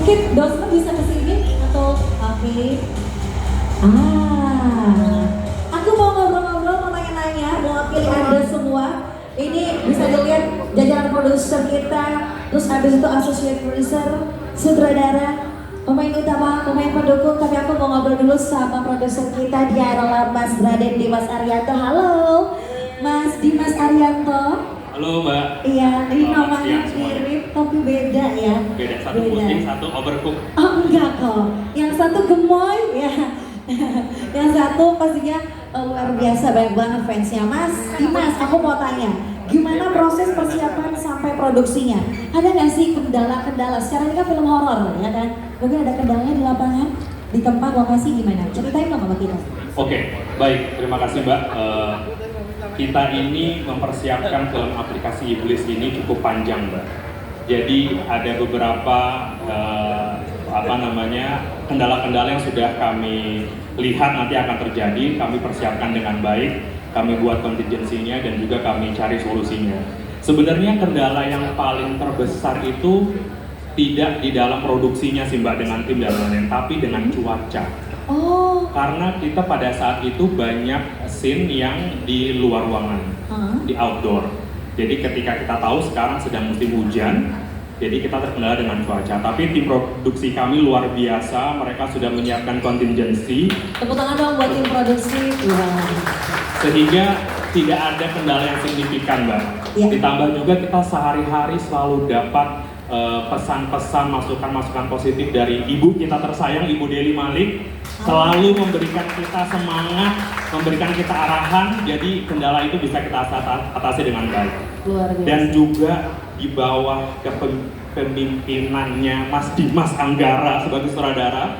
Mungkin Dosma bisa kesini atau oke. Aku mau ngobrol-ngobrol, mau nanya-nanya, mau pilih Anda semua. Ini bisa dilihat jajaran produser kita, terus habis itu associate producer, sutradara, pemain utama, pemain pendukung. Tapi aku mau ngobrol dulu sama produser kita, dia adalah Mas Raden Dimas Arianto. Halo, Mas Dimas Arianto. Halo Mbak. Iya, ini namanya mirip tapi beda ya. Beda, satu putih, satu overcook. Oh enggak kok, yang satu gemoy ya. Yang satu pastinya luar biasa, banyak banget fansnya. Mas Dimas, aku mau tanya, gimana proses persiapan sampai produksinya? Ada nggak sih kendala-kendala? Sekarang ini kan film horor ya kan? Mungkin ada kendalanya di lapangan, di tempat lokasi gimana? Ceritain dong sama kita. Oke, baik, terima kasih Mbak. Kita ini mempersiapkan film aplikasi Iblis ini cukup panjang Mbak. Jadi ada beberapa kendala-kendala yang sudah kami lihat nanti akan terjadi, kami persiapkan dengan baik, kami buat contingency-nya dan juga kami cari solusinya. Sebenarnya kendala yang paling terbesar itu tidak di dalam produksinya sih Mbak dengan tim dan lain-lain, tapi dengan cuaca. Oh. Karena kita pada saat itu banyak scene yang di luar ruangan, di outdoor. Jadi ketika kita tahu sekarang sedang musim hujan, jadi kita terkendala dengan cuaca. Tapi tim produksi kami luar biasa, mereka sudah menyiapkan contingency. Tepuk tangan dong buat tim produksi. Wow. Sehingga tidak ada kendala yang signifikan, Mbak. Ya. Ditambah juga kita sehari-hari selalu dapat pesan-pesan, masukan-masukan positif dari ibu kita tersayang, Ibu Deli Malik. Selalu memberikan kita semangat, memberikan kita arahan, jadi kendala itu bisa kita atasi dengan baik. Luar biasa. Dan juga di bawah kepemimpinannya Mas Dimas Anggara sebagai sutradara,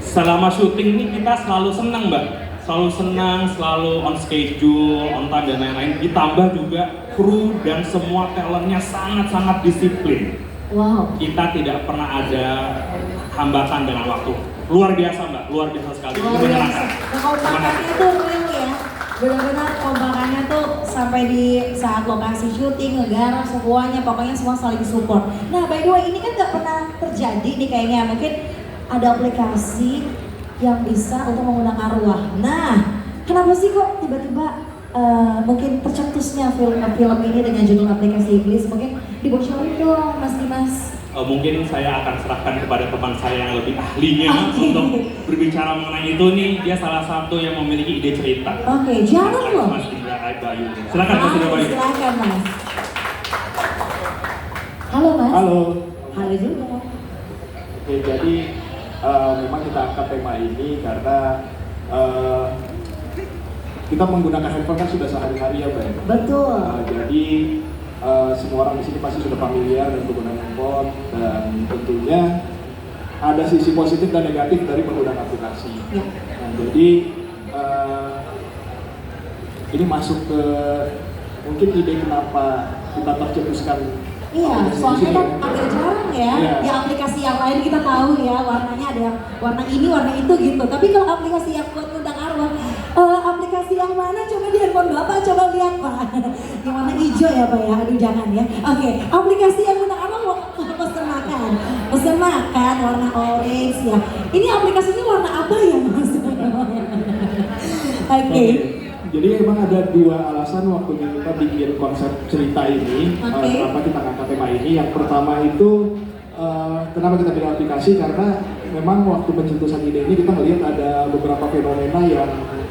selama syuting ini kita selalu senang Mbak, selalu senang, selalu on schedule, on time dan lain-lain. Ditambah juga kru dan semua talentnya sangat-sangat disiplin. Wow. Kita tidak pernah ada hambatan dengan waktu. Luar biasa Mbak, luar biasa sekali. Luar biasa. Kompakannya tuh real ya. Benar-benar kompakannya tuh sampai di saat lokasi syuting, negara, semuanya, pokoknya semua saling support. Nah, by the way, ini kan nggak pernah terjadi nih kayaknya. Mungkin ada aplikasi yang bisa untuk mengundang arwah. Nah, kenapa sih kok tiba-tiba mungkin tercetusnya film ini dengan judul aplikasi Iblis? Mungkin dibocorin dong, Mas Dimas. Mungkin saya akan serahkan kepada teman saya yang lebih ahlinya untuk berbicara mengenai itu nih. Dia salah satu yang memiliki ide cerita. Oke, jangan loh. Mas Indra Bayu. Silakan Mas Indra Bayu. Silakan Mas. Halo Mas. Halo. Halo juga. Oke, jadi memang kita angkat tema ini karena kita menggunakan handphone kan sudah sehari-hari ya Mbak. Betul. Jadi semua orang di sini pasti sudah familiar dengan penggunaan handphone, dan tentunya ada sisi positif dan negatif dari penggunaan aplikasi. Ya. Nah, jadi ini masuk ke mungkin ide kenapa kita tercetuskan. Iya, soalnya kan agak jarang ya. Di aplikasi yang lain kita tahu ya warnanya ada yang warna ini, warna itu gitu. Tapi kalau aplikasi yang buat undang arwah, aplikasi yang mana? Coba di handphone Bapak, coba lihat Pak. Yang warna hijau ya Pak ya, aduh jangan ya. Oke, aplikasi yang undang arwah pesen makan warna orange ya. Ini aplikasinya warna apa ya Mas? Oke. Jadi memang ada dua alasan waktu kita bikin konsep cerita ini, kenapa kita angkat tema ini. Yang pertama itu kenapa kita bikin aplikasi, karena memang waktu pencetusan ide ini kita melihat ada beberapa fenomena yang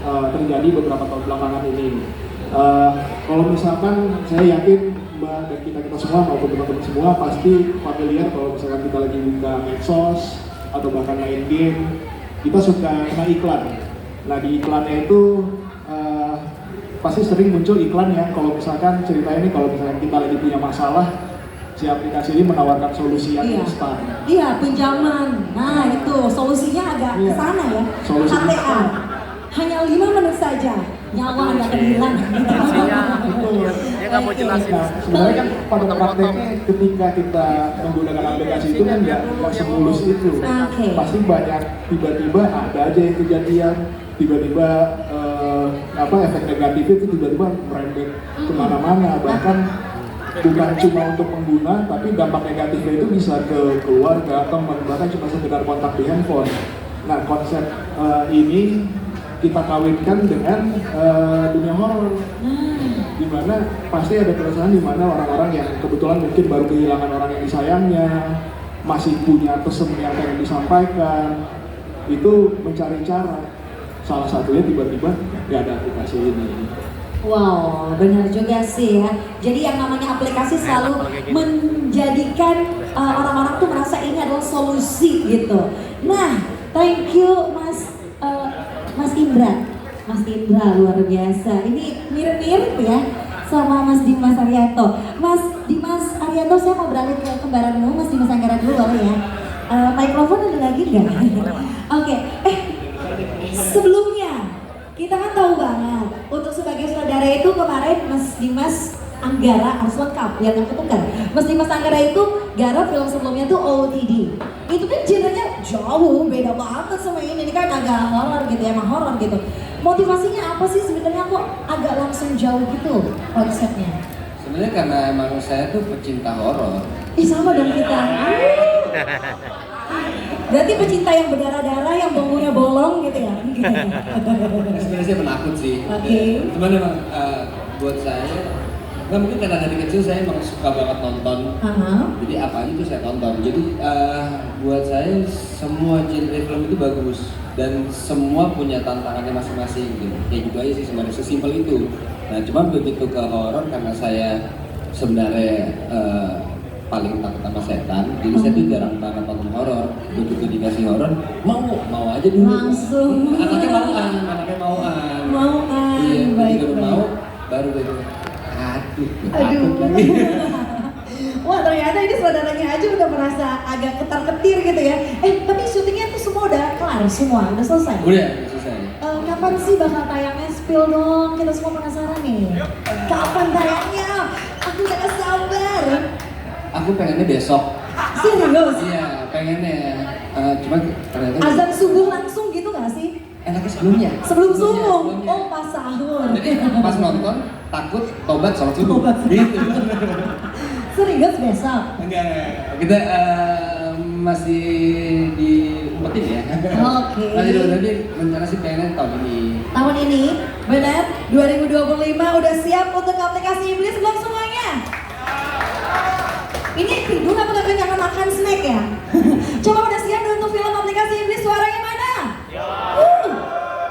terjadi beberapa tahun belakangan ini. Kalau misalkan saya yakin Mbak dan kita semua maupun teman-teman semua pasti familiar kalau misalkan kita lagi buka medsos atau bahkan main game, kita suka kena iklan. Nah di iklannya itu pasti sering muncul iklan ya, kalau misalkan cerita ini, kalau misalkan kita lagi punya masalah, si aplikasi ini menawarkan solusi yang instan. Iya, pinjaman. Nah itu solusinya agak kesana ya. KTA. Hanya 5 menit saja, nyawa Anda akan hilang. Dia nggak mau jelasin. Nah, sebenarnya kan pada prakteknya ketika kita menggunakan aplikasi itu kan nggak semulus itu. Pasti banyak tiba-tiba ada aja yang kejadian, tiba-tiba efek negatif itu tiba-tiba merembet kemana-mana. Bahkan bukan cuma untuk pengguna, tapi dampak negatifnya itu bisa ke keluarga, teman, bahkan cuma sekedar kontak di handphone. Nah, konsep ini kita kawinkan dengan dunia horor, di mana pasti ada keresahan di mana orang-orang yang kebetulan mungkin baru kehilangan orang yang disayangnya, masih punya pesan yang pengen disampaikan, itu mencari cara. Salah satunya tiba-tiba nggak ada aplikasi ini. Wow, benar juga sih ya. Jadi yang namanya aplikasi selalu menjadikan orang-orang tuh merasa ini adalah solusi gitu. Nah, thank you Mas Indra. Mas Indra luar biasa. Ini mirip-mirip ya sama Mas Dimas Arianto. Mas Dimas Arianto, saya mau beralih ke kembaranmu, Mas Dimas Anggara dulu boleh ya. Mikrofon ada lagi nggak? Oke. Sebelumnya kita kan tahu banget untuk sebagai saudara itu kemarin Mas Dimas Anggara harus lengkap ya, nggak ketukar. Mas Dimas Anggara itu garap film sebelumnya tuh OOTD. Itu kan genrenya jauh beda banget sama ini kan agak horor gitu ya, emang horor gitu. Motivasinya apa sih sebenarnya kok agak langsung jauh gitu konsepnya? Sebenarnya karena emang saya tuh pecinta horor. Ih sama dong kita. Berarti pecinta yang berdarah-darah, yang bumbunya bolong gitu ya? Sebenarnya saya penakut sih. Oke. Cuman emang buat saya, nggak mungkin karena dari kecil saya emang suka banget nonton. Jadi apa aja tuh saya tonton. Jadi buat saya semua genre film itu bagus dan semua punya tantangannya masing-masing gitu. Kayak gitu aja sih sebenarnya, sesimpel itu. Nah cuma begitu ke horor karena saya sebenarnya paling takut sama setan, jadi saya tuh jarang banget nonton horor. Begitu dikasih horor, mau aja dulu. Langsung. Anaknya mauan. Iya, baik. begitu mau, baru gitu. Aduh. Wah ternyata ini saudaranya aja udah merasa agak ketar-ketir gitu ya. Tapi syutingnya tuh semua udah kelar semua, udah selesai? Udah selesai. Kapan sih bakal tayangnya? Spill dong, kita semua penasaran nih. Kapan tayangnya? Aku gak sabar. Aku pengennya besok. Serius? Iya, pengennya. Cuman ternyata Azan subuh langsung gitu gak sih? enaknya sebelumnya. Sebelum subuh? Sebelumnya. Oh pas sahur. Jadi pas nonton takut tobat sholat subuh. Gitu. Serius besok? Enggak. Kita masih diumpetin ya. Oke. Nanti rencana sih pengennya tahun ini. Tahun ini, benar? 2025 udah siap untuk aplikasi Iblis belum semuanya? Ini tidur apa gak kenyang makan snack ya? Coba udah siap untuk film aplikasi Iblis, suaranya mana?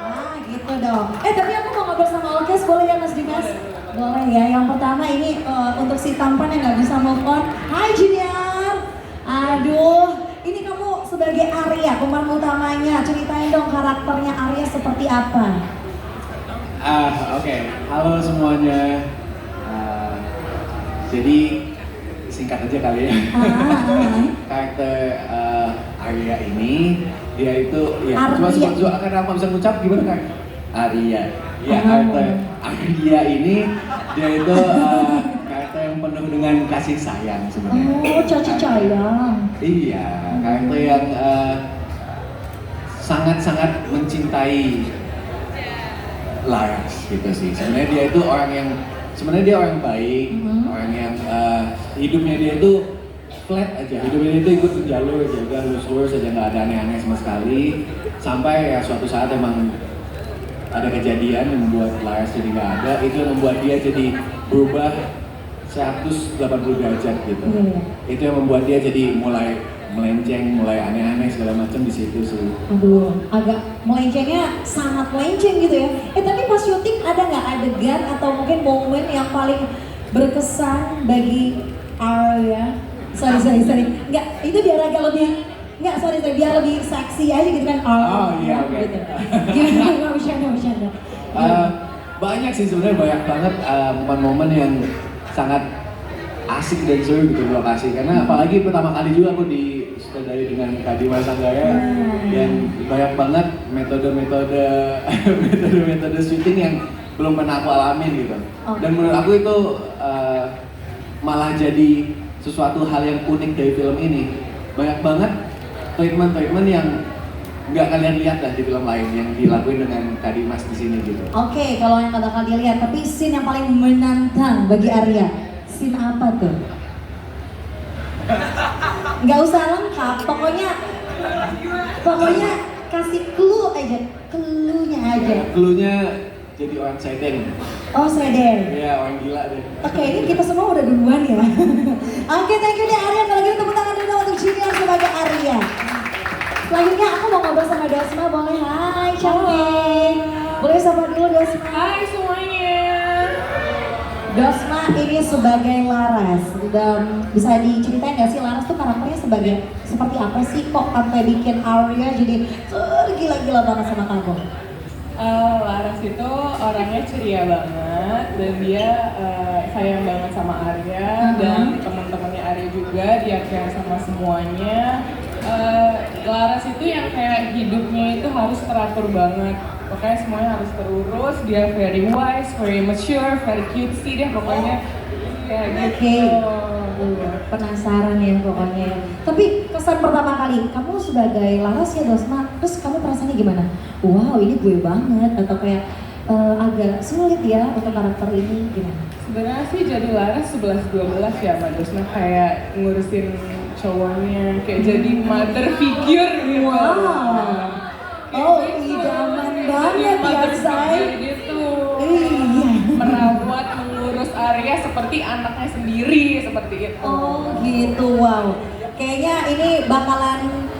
Nah gitu dong. Tapi aku mau ngobrol sama Olkes, boleh ya Mas Dimas? Boleh ya. Yang pertama ini untuk si tampan yang gak bisa move on. Hai Junior. Aduh, ini kamu sebagai Arya, pemeran utamanya. Ceritain dong karakternya Arya seperti apa? Oke. Halo semuanya. Jadi singkat aja kali ya. Karakter Arya ini dia itu ya cuma karena aku bisa ngucap gimana kan? Arya. Ya karakter Arya ini dia itu karakter yang penuh dengan kasih sayang sebenarnya. Oh, kasih sayang. Iya, karakter yang sangat-sangat mencintai Laras gitu sih. Sebenarnya dia itu orang yang orang baik, orang yang hidupnya dia itu flat aja. Hidupnya dia itu ikut jalur aja, lurus aja, nggak ada aneh-aneh sama sekali. Sampai ya suatu saat emang ada kejadian yang membuat Laras jadi nggak ada. Itu yang membuat dia jadi berubah 180 derajat gitu. Itu yang membuat dia jadi mulai melenceng, mulai aneh-aneh segala macam di situ sih. Aduh, agak melencengnya sangat melenceng gitu ya. Tapi pas syuting ada nggak adegan atau mungkin momen yang paling berkesan bagi Arya? Sorry. Nggak, itu biar agak lebih, nggak sorry, biar lebih seksi aja gitu kan. Oh iya, oke. Gitu. Gimana? Bercanda. Banyak sih sebenarnya, banyak banget momen-momen yang sangat asik dan seru gitu di lokasi. Karena apalagi pertama kali juga aku disutradari dengan Kak Dimas Anggara dan banyak banget metode syuting yang belum pernah aku alamin gitu. Dan menurut aku itu malah jadi sesuatu hal yang unik dari film ini. Banyak banget treatment yang nggak kalian lihat lah di film lain yang dilakuin dengan Kak Dimas di sini gitu. Oke, kalau yang nggak bakal dilihat, tapi scene yang paling menantang bagi Arya, Scene apa tuh? Nggak usah lengkap, pokoknya kasih clue aja, clue-nya aja. Clue-nya jadi orang sedeng. Oh, sedeng. Iya, orang gila deh. Oke, ini kita semua udah duluan ya. Oke, thank you deh Arya. Kalau gitu tepuk tangan dulu untuk Junior sebagai Arya. Selanjutnya aku mau ngobrol sama Dosma, boleh? Hai, cantik. Boleh sapa dulu Dosma? Hai semuanya. Dosma ini sebagai Laras. Bisa diceritain nggak sih Laras tuh karakternya seperti apa sih? Kok sampai bikin Arya jadi gila-gila banget sama kamu? Laras itu orangnya ceria banget dan dia sayang banget sama Arya dan teman-temannya Arya juga, dia care sama semuanya. Laras itu yang kayak hidupnya itu harus teratur banget, pokoknya semuanya harus terurus. Dia very wise, very mature, very cutesy deh pokoknya kayak gitu. Penasaran ya pokoknya. Tapi kesan pertama kali kamu sebagai Laras ya Dosma, terus kamu perasaannya gimana? Wow, ini gue banget, atau kayak agak sulit ya untuk karakter ini, gimana? Sebenarnya sih jadi Laras 11-12 ya Mbak Dosma, kayak ngurusin cowoknya, kayak jadi mother figure gitu. Wow. Oh, idaman banget ya say. Gitu. Iya. Merawat, mengurus Arya seperti anaknya sendiri, seperti itu. Oh gitu, wow. Kayaknya ini bakalan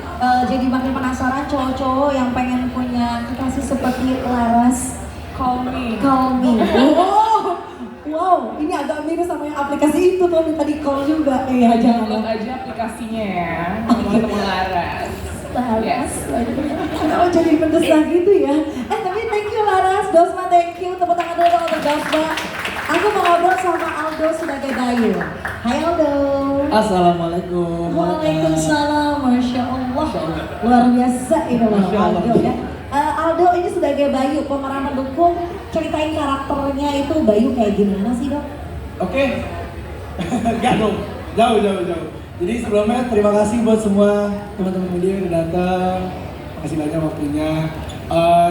jadi makin penasaran cowok-cowok yang pengen punya kekasih seperti Laras. Call me. Call me. Oh, wow, ini agak mirip sama yang aplikasi itu tuh tadi call juga. Iya, Download jangan. aja aplikasinya ya, teman-teman Laras. Laras. Oh, jadi mendesak gitu ya. Tapi thank you Laras, Dosma thank you. Tepuk tangan dulu untuk Dosma. Aku mau ngobrol sama Aldo sebagai Bayu. Hai Aldo. Assalamualaikum. Waalaikumsalam, Masya Allah. Luar biasa ini loh Aldo ya. Aldo ini sebagai Bayu, pemeran pendukung, ceritain karakternya itu Bayu kayak gimana sih dok? Oke. Gak dong. Jauh. Jadi sebelumnya terima kasih buat semua teman-teman media yang udah datang. Makasih banyak waktunya.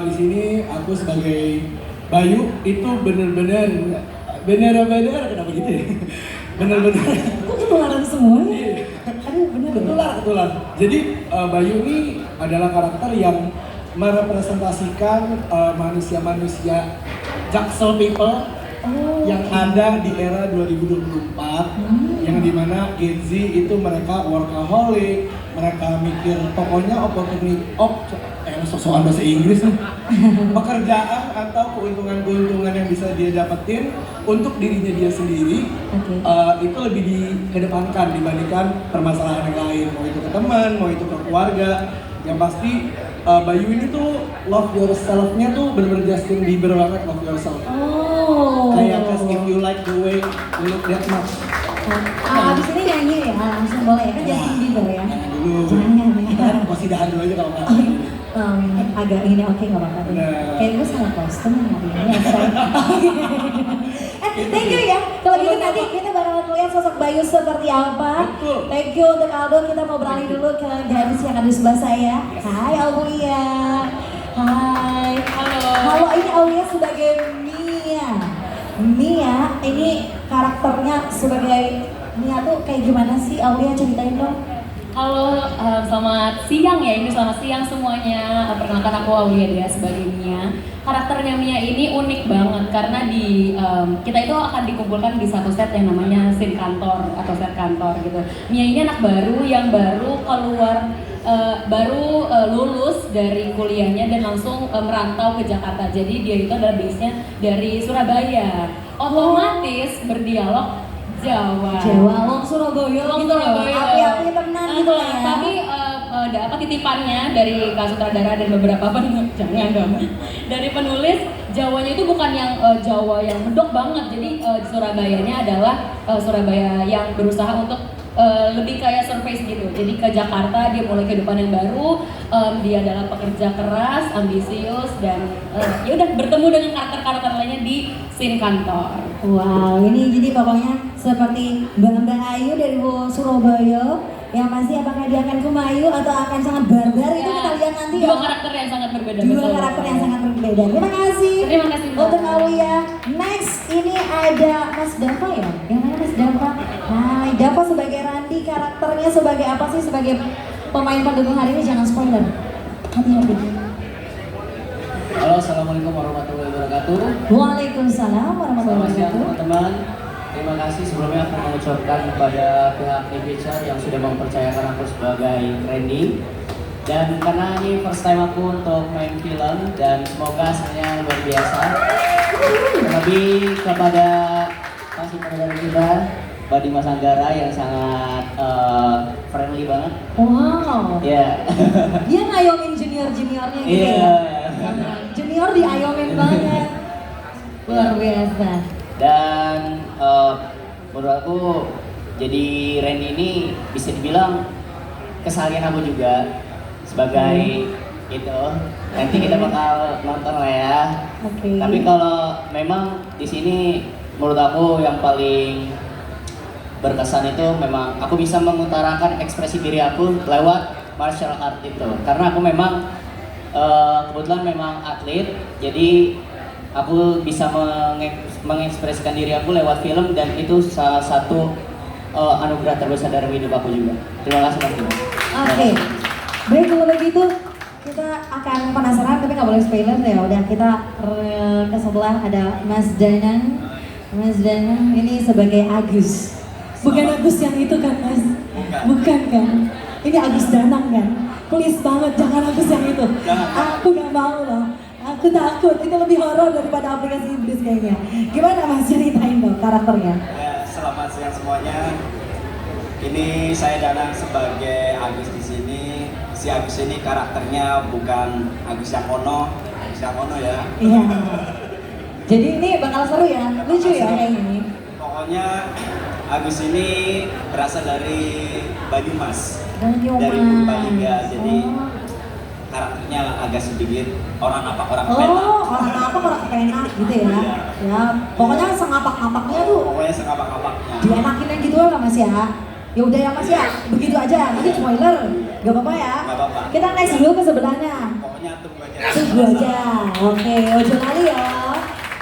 Di sini aku sebagai Bayu itu bener-bener kenapa gitu ya? Bener-bener. Kok ketularan semua ya? Aduh bener. Ketular. Jadi Bayu ini adalah karakter yang merepresentasikan manusia-manusia Jaksel people yang ada di era 2024 yang dimana Gen Z itu mereka workaholic, mereka mikir pokoknya sosokan bahasa Inggris nih pekerjaan atau keuntungan yang bisa dia dapetin untuk dirinya dia sendiri. Itu lebih dikedepankan dibandingkan permasalahan yang lain, mau itu ke teman, mau itu ke keluarga. Yang pasti Bayu ini tuh love yourself-nya tuh bener-bener Justin Bieber banget, love yourself. Kayak cause if you like the way you look that much. Abis ini nyanyi ya, langsung boleh ya kan Justin Bieber ya? Jangan dulu. Kita kan posidahan dulu aja kalau nggak. Agak ini oke nggak apa-apa deh. Kayak gue salah kostum hari ini ya say. Thank you ya. Kalau gitu nanti kita bakal lihat sosok Bayu seperti apa. Thank you untuk Aldo. Kita mau beralih dulu ke gadis yang ada di sebelah saya. Hai Aulia. Hai. Halo, ini Aulia sebagai Mia, ini karakternya sebagai Mia tuh kayak gimana sih Aulia, ceritain dong. Halo, selamat siang ya, ini selamat siang semuanya. Perkenalkan aku Aulia Dea sebagai Mia. Karakternya Mia ini unik banget karena kita itu akan dikumpulkan di satu set yang namanya scene kantor atau set kantor gitu. Mia ini anak baru yang baru keluar, lulus dari kuliahnya dan langsung merantau ke Jakarta. Jadi dia itu adalah base-nya dari Surabaya. Otomatis berdialog Jawa, Surabaya, api-api tenan gitu ya. Tapi ada apa titipannya dari sutradara dan beberapa dari penulis, Jawanya itu bukan yang Jawa yang medok banget. Jadi Surabayanya adalah Surabaya yang berusaha untuk lebih kayak surface gitu. Jadi ke Jakarta dia mulai kehidupan yang baru. Dia adalah pekerja keras, ambisius dan ya udah bertemu dengan karakter-karakter lainnya di scene kantor. Wow, ini jadi pokoknya seperti Mbak Ayu dari Surabaya. Yang pasti apakah dia akan kumayu atau akan sangat barbar itu kita lihat nanti ya. Dua karakter yang sangat berbeda. Dua karakter yang sangat berbeda. Terima kasih. Terima kasih. Untuk Aulia. Next ini ada Mas Dava ya. Yang mana Mas Dava. Hai, Dava sebagai Randy, karakternya sebagai apa sih sebagai pemain pendukung hari ini? Jangan spoiler. Hati-hati. Halo, assalamualaikum warahmatullahi wabarakatuh. Waalaikumsalam warahmatullahi Selamat siang wabarakatuh. teman-teman. Terima kasih sebelumnya aku mengucapkan kepada pihak Indonesia yang sudah mempercayakan aku sebagai Randy. Dan karena ini first time aku untuk main film dan semoga hasilnya luar biasa. Terlebih kepada kasih saudara kita, Mbak Dimas Anggara yang sangat friendly banget. Wow. Ya. Dia ngayomin junior-juniornya gitu Iya. ya. Junior diayomin banget. Luar biasa. Dan menurut aku jadi Randy ini bisa dibilang keseharian aku juga sebagai itu. Nanti kita bakal nonton lah ya. Oke. Tapi kalau memang di sini menurut aku yang paling berkesan itu memang aku bisa mengutarakan ekspresi diri aku lewat martial art itu. Karena aku memang kebetulan memang atlet, jadi aku bisa mengekspresikan diri aku lewat film dan itu salah satu anugerah terbesar dari hidup aku juga. Terima kasih Mas Dimas. Oke. Baik, kalau begitu kita akan penasaran tapi nggak boleh spoiler ya. Udah kita ke sebelah ada Mas Danang. Mas Danang ini sebagai Agus. Bukan Agus yang itu kan Mas? Bukan kan? Ini Agus Danang kan? Please banget jangan Agus yang itu. Aku nggak mau loh. Aku takut, itu lebih horor daripada aplikasi iblis kayaknya. Gimana Mas ceritain dong karakternya? Ya, selamat siang semuanya. Ini saya Danang sebagai Agus di sini. Si Agus ini karakternya bukan Agus yang ono ya. Iya. Jadi ini bakal seru ya, lucu ya kayak ini. Pokoknya Agus ini berasal dari Banyumas. Dari Banyumas. Purbalingga. Jadi Oh. karakternya agak sedikit orang apa orang Oh, penak. orang apa orang kepenak gitu ya? Ya, pokoknya sengapak-ngapaknya tuh Pokoknya sengapak-ngapaknya. dienakin yang gitu lah Mas ya. Ya udah ya Mas ya, begitu aja. Nanti spoiler, gak apa-apa ya. Nggak apa-apa. Kita next dulu ke sebelahnya. Pokoknya tunggu aja. Tunggu aja. Oke, ojo kali ya.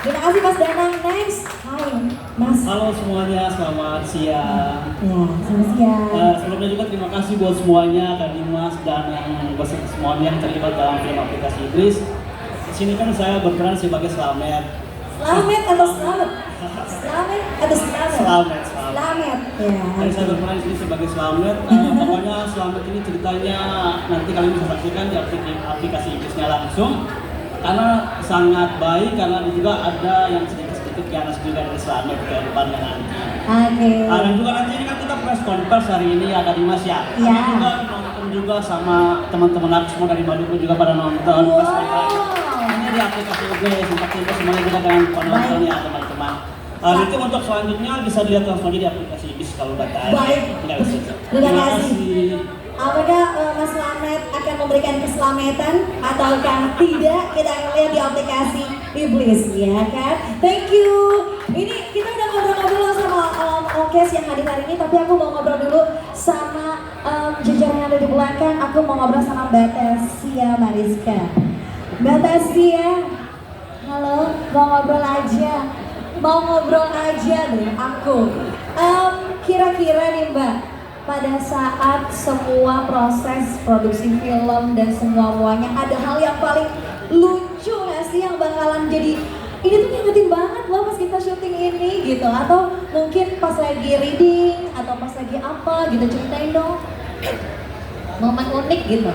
Terima kasih Mas Danang. Next, hai Mas. Halo semuanya, selamat siang. Ya, selamat siang. Sebelumnya juga terima kasih buat semuanya, Kak Dimas dan yang beserta semuanya yang terlibat dalam film aplikasi Iblis. Di sini kan saya berperan sebagai Slamet. Slamet atau selamat? Slamet atau selamat? Slamet. Slamet. Ya. Jadi saya berperan di sini sebagai Slamet. Pokoknya Slamet ini ceritanya nanti kalian bisa saksikan di aplikasi Iblisnya langsung. Karena sangat baik, karena juga ada yang sedikit ganas juga dari Slamet ke depannya nanti. Oke. Dan juga nanti ini kan kita press conference hari ini ya Kak Dimas ya. Iya. Kami juga nonton juga sama teman-teman aku semua dari Maluku juga pada nonton. Wow. Press conference. Ini di aplikasi Iblis, untuk itu semuanya juga dengan penonton ya teman-teman. Itu untuk selanjutnya bisa dilihat langsung aja di aplikasi Iblis kalau udah tahu. Baik. Nggak usah. Terima kasih. Apakah Mas Slamet akan memberikan keselamatan ataukah tidak? Kita akan lihat di aplikasi Iblis ya kan. Thank you. Ini kita udah ngobrol-ngobrol sama Okes yang hadir hari ini, tapi aku mau ngobrol dulu sama jajaran yang ada di belakang. Aku mau ngobrol sama Mbak Tasya Mariska. Mbak Tasya, halo, mau ngobrol aja. Mau ngobrol aja deh aku. Kira-kira nih Mbak, pada saat semua proses produksi film dan semuanya ada hal yang paling lucu nggak sih yang bakalan jadi ini tuh ngingetin banget loh pas kita syuting ini gitu, atau mungkin pas lagi reading atau pas lagi apa gitu, ceritain dong momen unik gitu.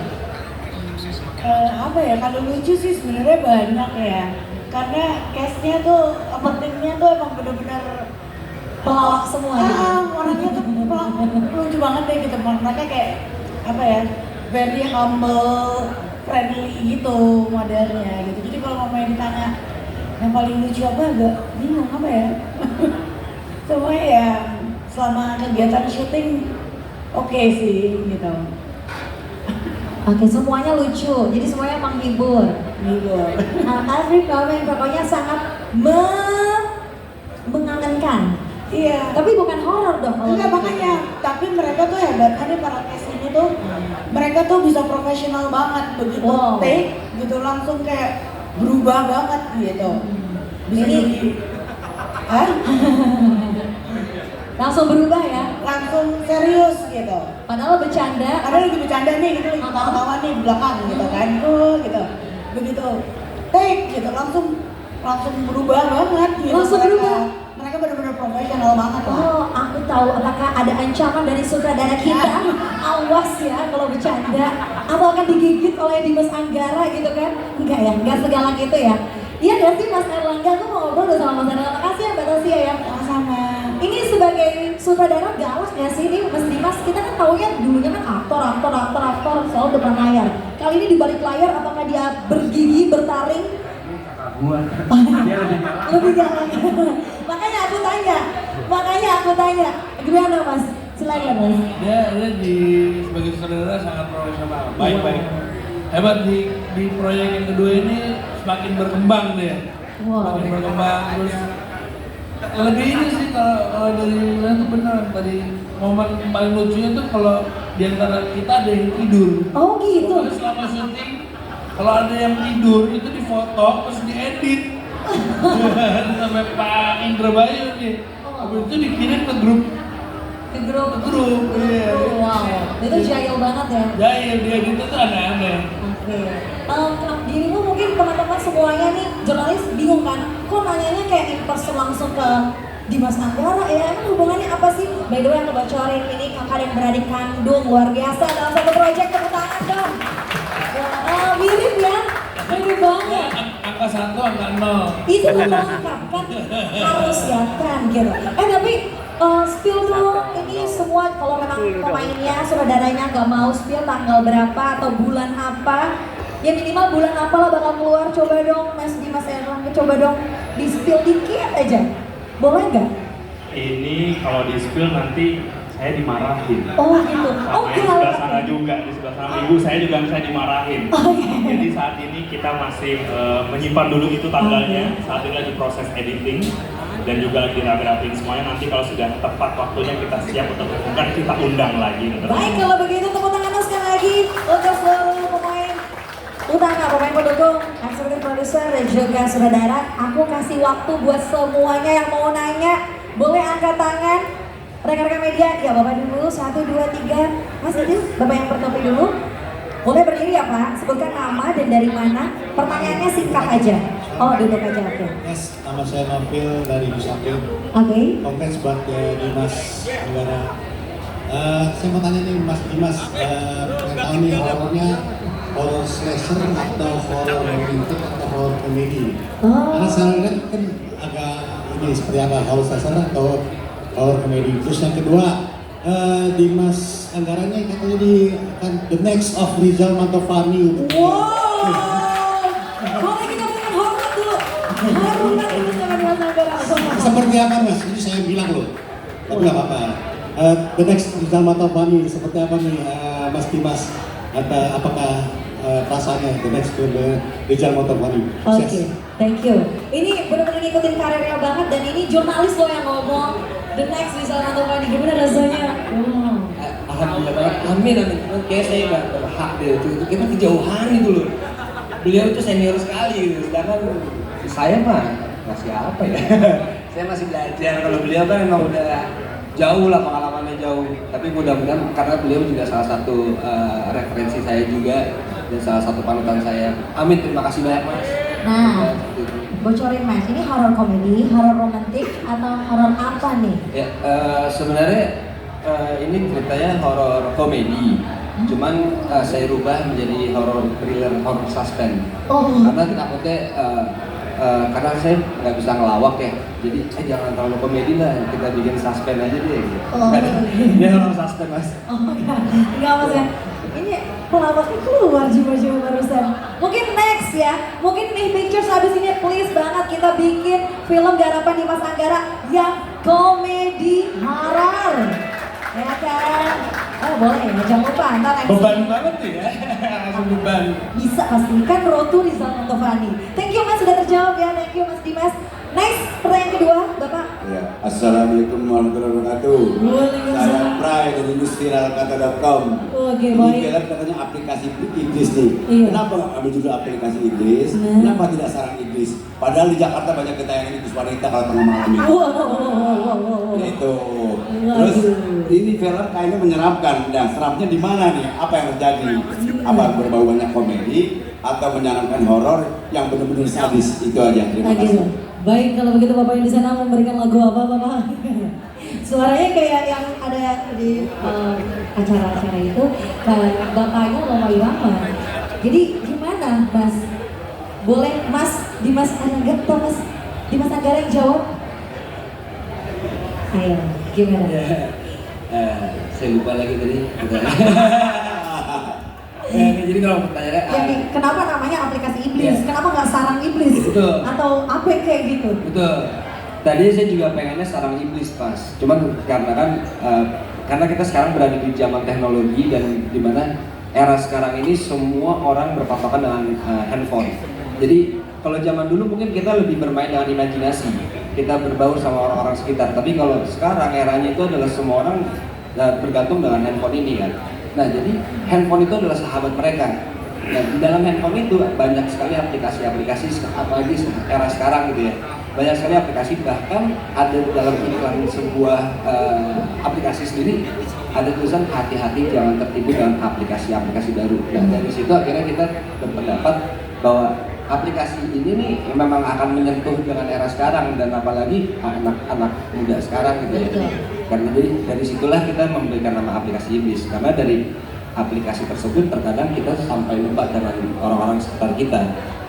Apa ya, kalau lucu sih sebenarnya banyak ya, karena cast-nya tuh apa timnya tuh emang bener-bener pelawak semua gitu. Orangnya tuh lucu banget deh gitu, mereka kayak apa ya, very humble, friendly gitu modelnya gitu. Jadi kalau mamanya ditanya yang paling lucu apa, agak bingung apa ya. Semuanya ya selama kegiatan syuting oke sih gitu. Oke, semuanya lucu, jadi semuanya menghibur. Every moment pokoknya sangat mengangankan. Iya. Tapi bukan horor dong. Enggak, makanya. Tapi mereka tuh hebatnya nih para cast ini tuh, mereka tuh bisa profesional banget begitu take gitu langsung kayak berubah banget gitu. Bisa Ini jadi, hah? Langsung berubah ya? Langsung serius gitu. Padahal bercanda. Padahal lagi bercanda nih, gitu lagi ketawa-tawa nih di belakang gitu kan, gitu. Begitu, take gitu, langsung berubah banget gitu. Langsung berubah? Mereka benar-benar profesional banget lah. Oh, aku tahu apakah ada ancaman dari sutradara kita. Awas ya kalau bercanda. Atau akan digigit oleh Dimas Anggara gitu kan? Enggak ya, enggak segalak itu ya. Iya gak sih Mas Erlangga, aku mau ngobrol sama Mas Erlangga. Makasih ya Mbak Tasya ya. Sama-sama. Ini sebagai sutradara galak gak sih ini Mas Dimas? Kita kan taunya dulunya kan aktor selalu depan layar. Kali ini di balik layar apakah dia bergigi, bertaring? Lebih galak. Makanya aku tanya. Gimana Mas? Silakan Mas. Dia sebagai sutradara sangat profesional, baik. Hebat di proyek yang kedua ini semakin berkembang dia. Semakin berkembang terus lebih ini sih kalau dari saya tuh benar tadi momen paling lucunya tuh kalau di antara kita ada yang tidur. Oh gitu. Pokoknya selama syuting kalau ada yang tidur itu difoto terus diedit sampai Pak Indra Bayu nih. Habis itu dikirim ke grup. Iya. Wow, itu jahil banget ya. Jahil dia gitu tuh aneh-aneh. Dirimu mungkin teman-teman semuanya nih jurnalis bingung kan? Kok nanyanya kayak in person langsung ke Dimas Anggara ya? Emang hubungannya apa sih? By the way aku bocorin ini kakak dan beradik kandung luar biasa dalam satu proyek, tepuk tangan dong. Mirip ya? Mirip banget. Angka 1, angka 0. Itu lengkap kan? Harus ya kan gitu. Tapi spill dong ini semua kalau memang pemainnya, sutradaranya nggak mau spill tanggal berapa atau bulan apa, ya minimal bulan apa lah bakal keluar. Coba dong Mas Dimas Erlangga, coba dong di spill dikit aja, boleh nggak? Ini kalau di spill nanti saya dimarahin. Oh gitu. Sama yang sebelah sana juga, di sebelah sana ibu saya juga bisa dimarahin. Jadi saat ini kita masih menyimpan dulu itu tanggalnya. Saat ini lagi proses editing dan juga lagi rapi-rapiin semuanya. Nanti kalau sudah tepat waktunya kita siap untuk mengumumkan, kita undang lagi. Baik, kalau begitu tepuk tangan sekali lagi untuk seluruh pemain utama, pemain pendukung, eksekutif produser dan juga sutradara. Aku kasih waktu buat semuanya yang mau nanya, boleh angkat tangan. Rekan-rekan media, ya Bapak dulu, 1, 2, 3. Mas Idil, Bapak yang bertopi dulu. Boleh berdiri ya Pak, sebutkan nama dan dari mana. Pertanyaannya singkat aja. Oh, duduk aja, oke. Yes, nama saya Nofil dari Nusakil. Oke. Congrats buat Dimas Anggara. Saya mau tanya nih Mas Dimas, pengen tahu nih horror slasher atau horror romantic atau horror komedi? Karena saya lihat kan agak ini seperti apa, horror slasher atau horror komedi. Terus yang kedua, Dimas Anggaranya katanya kan the next of Rizal Mantovani. Wow, boleh kita berikan hormat dulu. Hormat dulu sama Dimas Anggara. Seperti apa Mas? Ini saya bilang loh, tapi nggak apa-apa. The next Rizal Mantovani seperti apa nih Mas Dimas? Apakah perasaannya the next to the Rizal Mantovani? Oke, thank you. Ini benar-benar ngikutin karirnya banget dan ini jurnalis loh yang ngomong. The next Rizal Mantovani, gimana rasanya? Alhamdulillah banget, amin. Kayak saya nggak berhak deh itu kita kejauhan itu loh. Beliau itu senior sekali, sedangkan saya mah masih apa ya? Saya masih belajar. Kalau beliau kan memang udah jauh lah pengalamannya jauh. Tapi mudah-mudahan karena beliau juga salah satu referensi saya juga dan salah satu panutan saya. Amin, terima kasih banyak Mas. Nah, bocorin Mas, ini horor komedi, horor romantik atau horor apa nih? Ya, sebenarnya ini ceritanya horor komedi, cuman saya rubah menjadi horor thriller, horor suspense. Karena takutnya karena saya nggak bisa ngelawak ya, jadi jangan terlalu komedi lah, kita bikin suspense aja deh. Ini horor suspense Mas. Enggak Mas ya. Ini pelawaknya keluar jiwa-jiwa barusan. Mungkin next ya, mungkin nih pictures habis ini please banget kita bikin film garapan Dimas Anggara yang komedi horor. Ya kan? Oh boleh ya, jangan lupa ntar next. Beban banget nih ya, langsung beban. Bisa pasti, kan Rotu Rizal Mantovani. Thank you Mas sudah terjawab ya, thank you Mas Dimas. Next, pertanyaan kedua, Bapak. Ya, Assalamualaikum warahmatullahi wabarakatuh. Saya Pray dari newsviralkata.com. Oke, Ini baik. film katanya aplikasi iblis nih. Iya. Kenapa nggak ambil judul aplikasi iblis? Kenapa tidak sarang iblis? Padahal di Jakarta banyak ketayangan iblis wanita kalau tengah malam ini. Itu. Terus ini film kayaknya menyeramkan. Nah, seramnya di mana nih? Apa yang terjadi? Apa berbau banyak komedi atau menyenangkan horor yang benar-benar sadis? Itu aja. Terima kasih. Baik, kalau begitu Bapak yang di sana memberikan lagu apa, Bapak? Suaranya kayak yang ada di acara-acara itu, bapaknya Roma Irama. Jadi gimana, Mas? Boleh Mas Dimas Anggara atau Mas Dimas Anggara yang jawab? Ayo, gimana? Saya lupa lagi tadi. Jadi kalau pertanyaannya Kenapa namanya aplikasi iblis? Kenapa nggak sarang iblis? Betul. Atau apa kayak gitu? Betul. Tadi saya juga pengennya sarang iblis pas. Cuman karena kita sekarang berada di zaman teknologi dan di mana era sekarang ini semua orang berpatokan dengan handphone. Jadi kalau zaman dulu mungkin kita lebih bermain dengan imajinasi, kita berbaur sama orang-orang sekitar. Tapi kalau sekarang eranya itu adalah semua orang bergantung dengan handphone ini kan. Nah, jadi handphone itu adalah sahabat mereka. Nah, di dalam handphone itu banyak sekali aplikasi-aplikasi, apalagi era sekarang gitu ya. Banyak sekali aplikasi, bahkan ada dalam iklan sebuah aplikasi sendiri ada tulisan hati-hati jangan tertipu dengan aplikasi-aplikasi baru. Nah, dari situ akhirnya kita berpendapat bahwa aplikasi ini nih memang akan menyentuh dengan era sekarang dan apalagi anak-anak muda sekarang gitu ya. Karena dari situlah kita memberikan nama aplikasi iblis, karena dari aplikasi tersebut terkadang kita sampai lupa dengan orang-orang sekitar kita.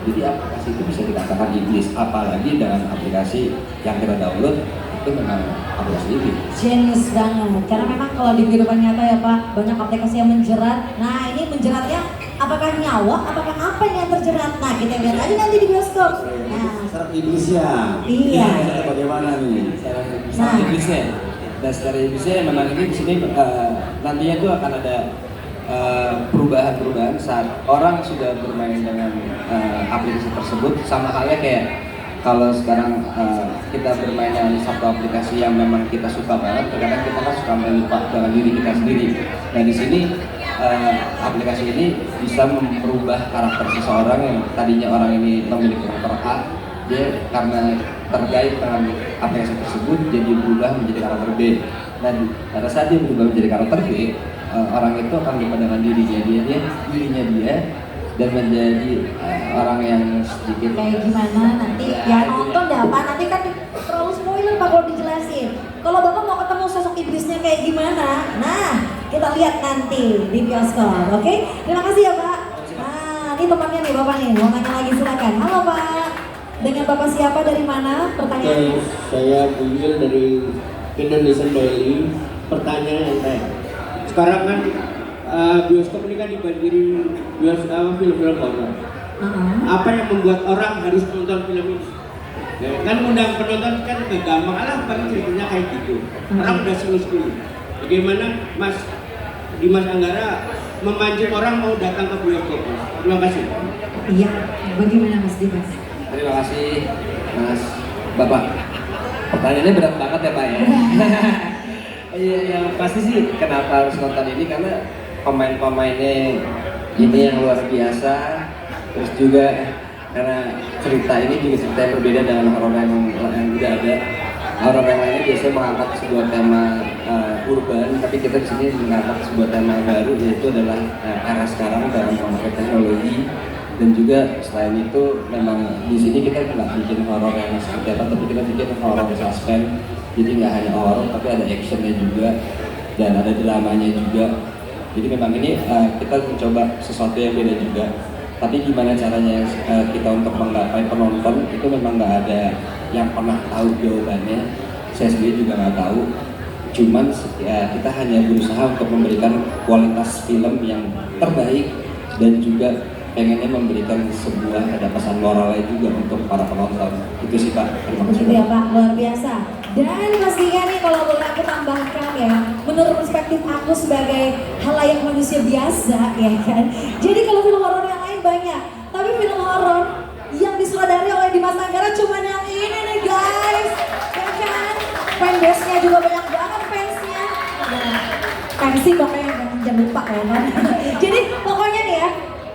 Jadi aplikasi itu bisa dikatakan iblis, apalagi dengan aplikasi yang kita download itu memang aplikasi iblis. Genius banget, karena memang kalau di kehidupan nyata ya Pak, banyak aplikasi yang menjerat. Nah ini menjeratnya apakah nyawa, apakah apa yang terjerat? Nah kita lihat aja nanti di bioskop. Nah, Sarang iblisnya. Iya. Bagaimana nih? Sarang iblisnya. Dan secara iblisnya memang ini di sini nantinya itu akan ada perubahan-perubahan saat orang sudah bermain dengan aplikasi tersebut. Sama halnya kayak kalau sekarang kita bermain dengan satu aplikasi yang memang kita suka banget, terkadang kita kan suka lupa dengan diri kita sendiri. Nah di sini aplikasi ini bisa merubah karakter seseorang yang tadinya orang ini memiliki karakter A, dia karena terkait dengan aplikasi tersebut jadi berubah menjadi karakter B. Dan pada saat dia berubah menjadi karakter B, orang itu akan lupa dengan dirinya dia dan menjadi orang yang sedikit kayak gimana nanti ya nonton deh Pak, nanti kan terlalu spoiler Pak kalau dijelasin. Kalau Bapak mau ketemu sosok iblisnya kayak gimana, nah kita lihat nanti di bioskop, oke? Terima kasih ya Pak. Nah ini temannya nih Bapak nih, mau nanya lagi silakan. Halo Pak, dengan Bapak siapa, dari mana pertanyaannya? Saya Buyil dari Indonesian Daily. Pertanyaan yang saya, sekarang kan bioskop ini kan dibanjiri film-film horor. Apa yang membuat orang harus menonton film ini? Ya, kan undang penonton kan gak gampang, paling ceritanya kayak gitu. Orang udah sepuluh. Bagaimana Mas Dimas Anggara memancing orang mau datang ke bioskop? Terima kasih. Iya, bagaimana Mas Dimas? Terima kasih Mas Bapak. Pertanyaannya berat banget ya Pak ya. Iya, yang pasti sih kenapa harus nonton ini karena pemain-pemainnya ini yang luar biasa. Terus juga karena cerita ini juga cerita yang berbeda dengan horor yang udah ada. Horor yang lainnya biasanya mengangkat sebuah tema urban, tapi kita di sini mengangkat sebuah tema baru, yaitu adalah era sekarang dalam memakai teknologi. Dan juga selain itu memang di sini kita nggak bikin horor yang seperti apa, tapi kita bikin horor suspense. Jadi nggak hanya horor, tapi ada actionnya juga dan ada dramanya juga. Jadi memang ini kita mencoba sesuatu yang beda juga. Tapi gimana caranya kita untuk menggapai penonton itu memang nggak ada yang pernah tahu jawabannya. Saya sendiri juga nggak tahu. Cuman ya, kita hanya berusaha untuk memberikan kualitas film yang terbaik dan juga pengennya memberikan sebuah ada pesan moralnya juga untuk para penonton. Itu sih Pak. Terima kasih. Ya Pak, luar biasa. Dan pastinya nih kalau boleh aku tambahkan ya, menurut perspektif aku sebagai halayak manusia biasa ya kan. Jadi kalau film horor yang lain banyak, tapi film horor yang disutradari oleh Dimas Anggara cuma yang ini nih guys, ya kan? fanbase-nya juga banyak banget fansnya. Fansi pokoknya jangan lupa ya kan. Jadi pokoknya nih ya,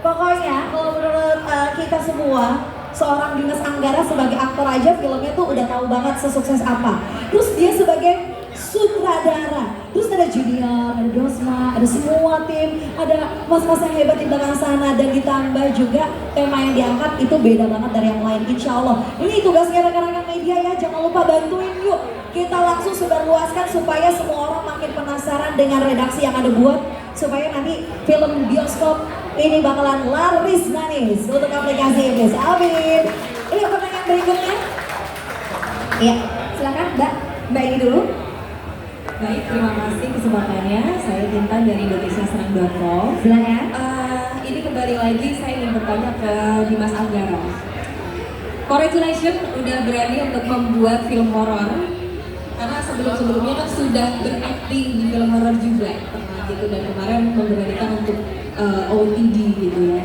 pokoknya kalau menurut kita semua, seorang Dimas Anggara sebagai aktor aja filmnya tuh udah tahu banget sesukses apa. Terus dia sebagai sutradara, terus ada Junior, ada Dosma, ada semua tim, ada mas-mas yang hebat di belakang sana, dan ditambah juga tema yang diangkat itu beda banget dari yang lain. Insya Allah ini tugasnya rekan-rekan media ya, jangan lupa bantuin yuk, kita langsung sebarluaskan supaya semua orang makin penasaran dengan redaksi yang ada buat, supaya nanti film bioskop ini bakalan laris manis untuk aplikasi Iblis. Amin. Ini pertanyaan berikutnya. Iya, silakan Mbak ini dulu. Baik, terima kasih kesempatannya. Saya Tintan dari indonesiaserang.com. Silakan. Ini kembali lagi saya ingin bertanya ke Dimas Anggara. Congratulations udah berani untuk membuat film horor. Karena sebelum-sebelumnya kan sudah berakting di film horor juga gitu, dan kemarin memberanikan untuk OOTD gitu ya.